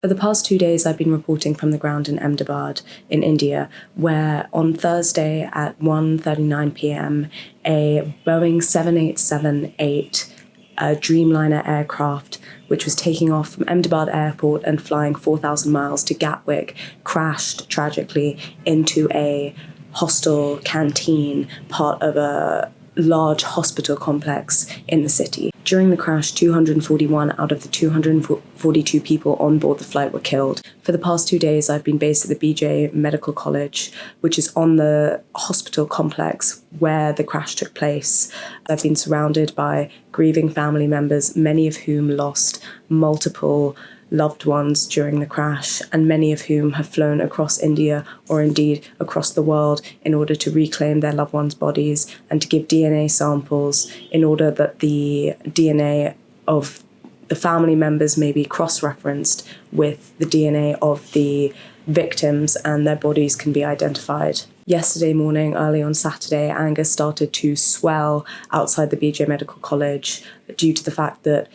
For the past 2 days, I've been reporting from the ground in Ahmedabad in India, where on Thursday at 1:39 p.m., a Boeing 787-8 Dreamliner aircraft, which was taking off from Ahmedabad airport and flying 4,000 miles to Gatwick, crashed tragically into a hostel canteen, part of a large hospital complex in the city. During the crash, 241 out of the 242 people on board the flight were killed. For the past 2 days, I've been based at the BJ Medical College, which is on the hospital complex where the crash took place. I've been surrounded by grieving family members, many of whom lost multiple loved ones during the crash, and many of whom have flown across India or indeed across the world in order to reclaim their loved ones' bodies and to give DNA samples in order that the DNA of the family members may be cross-referenced with the DNA of the victims and their bodies can be identified. Yesterday morning, early on Saturday, anger started to swell outside the BJ Medical College due to the fact that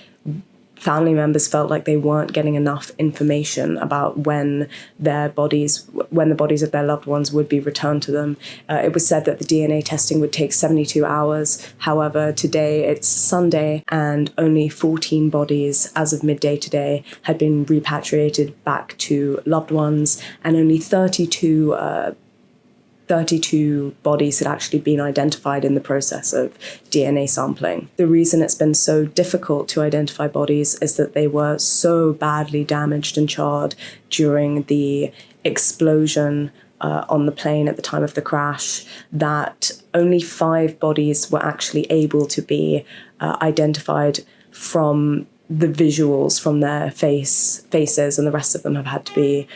family members felt like they weren't getting enough information about when the bodies of their loved ones would be returned to them. It was said that the DNA testing would take 72 hours. However, today it's Sunday and only 14 bodies as of midday today had been repatriated back to loved ones, and only 32 bodies had actually been identified in the process of DNA sampling. The reason it's been so difficult to identify bodies is that they were so badly damaged and charred during the explosion on the plane at the time of the crash that only 5 bodies were actually able to be identified from the visuals from their faces, and the rest of them have had to be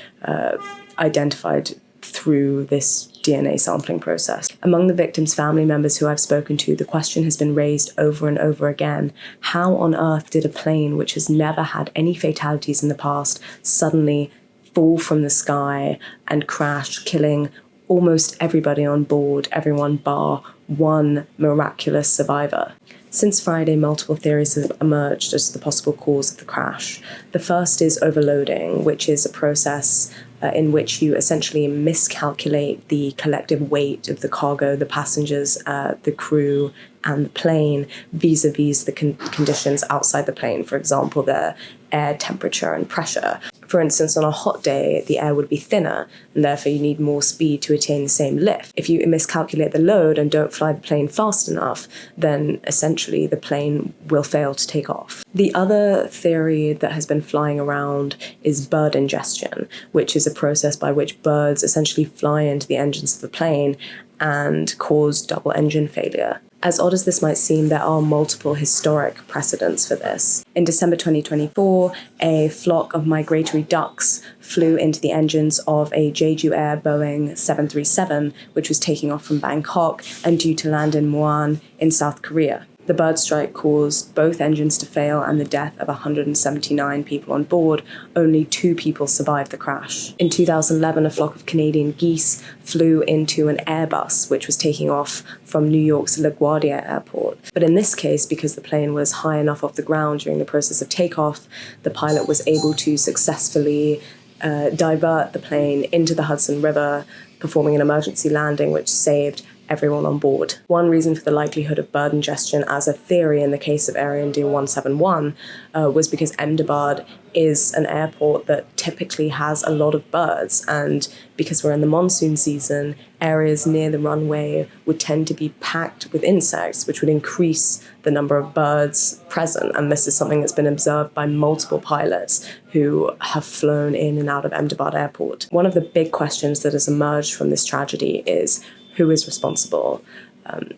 identified through this DNA sampling process. Among the victims' family members who I've spoken to, the question has been raised over and over again: how on earth did a plane which has never had any fatalities in the past suddenly fall from the sky and crash, killing almost everybody on board, everyone bar one miraculous survivor? Since Friday, multiple theories have emerged as to the possible cause of the crash. The first is overloading, which is a process in which you essentially miscalculate the collective weight of the cargo, the passengers, the crew, and the plane vis-a-vis the conditions outside the plane, for example, the air temperature and pressure. For instance, on a hot day, the air would be thinner, and therefore you need more speed to attain the same lift. If you miscalculate the load and don't fly the plane fast enough, then essentially the plane will fail to take off. The other theory that has been flying around is bird ingestion, which is a process by which birds essentially fly into the engines of the plane and cause double engine failure. As odd as this might seem, there are multiple historic precedents for this. In December 2024, a flock of migratory ducks flew into the engines of a Jeju Air Boeing 737, which was taking off from Bangkok and due to land in Muan in South Korea. The bird strike caused both engines to fail and the death of 179 people on board. Only 2 people survived the crash. In 2011, a flock of Canadian geese flew into an Airbus, which was taking off from New York's LaGuardia Airport. But in this case, because the plane was high enough off the ground during the process of takeoff, the pilot was able to successfully divert the plane into the Hudson River, performing an emergency landing, which saved everyone on board. One reason for the likelihood of bird ingestion as a theory in the case of Air India 171 was because Ahmedabad is an airport that typically has a lot of birds, and because we're in the monsoon season, areas near the runway would tend to be packed with insects, which would increase the number of birds present, and this is something that's been observed by multiple pilots who have flown in and out of Ahmedabad airport. One of the big questions that has emerged from this tragedy is who is responsible.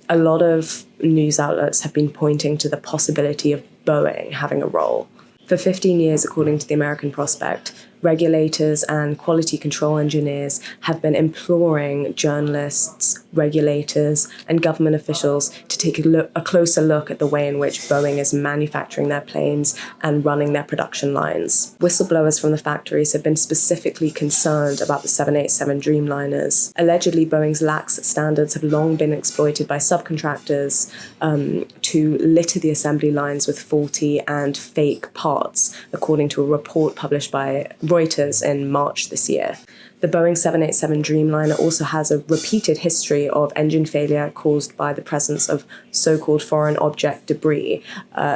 A lot of news outlets have been pointing to the possibility of Boeing having a role. For 15 years, according to the American Prospect, regulators and quality control engineers have been imploring journalists, regulators, and government officials to take a closer look at the way in which Boeing is manufacturing their planes and running their production lines. Whistleblowers from the factories have been specifically concerned about the 787 Dreamliners. Allegedly, Boeing's lax standards have long been exploited by subcontractors to litter the assembly lines with faulty and fake parts, according to a report published by Reuters in March this year. The Boeing 787 Dreamliner also has a repeated history of engine failure caused by the presence of so-called foreign object debris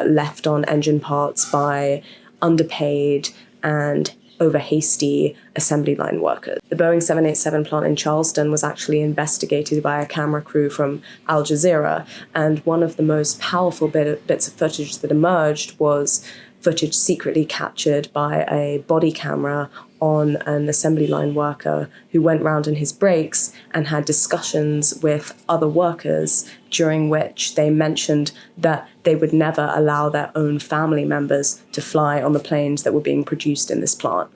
left on engine parts by underpaid and over-hasty assembly line workers. The Boeing 787 plant in Charleston was actually investigated by a camera crew from Al Jazeera, and one of the most powerful bits of footage that emerged was footage secretly captured by a body camera on an assembly line worker who went round in his breaks and had discussions with other workers during which they mentioned that they would never allow their own family members to fly on the planes that were being produced in this plant.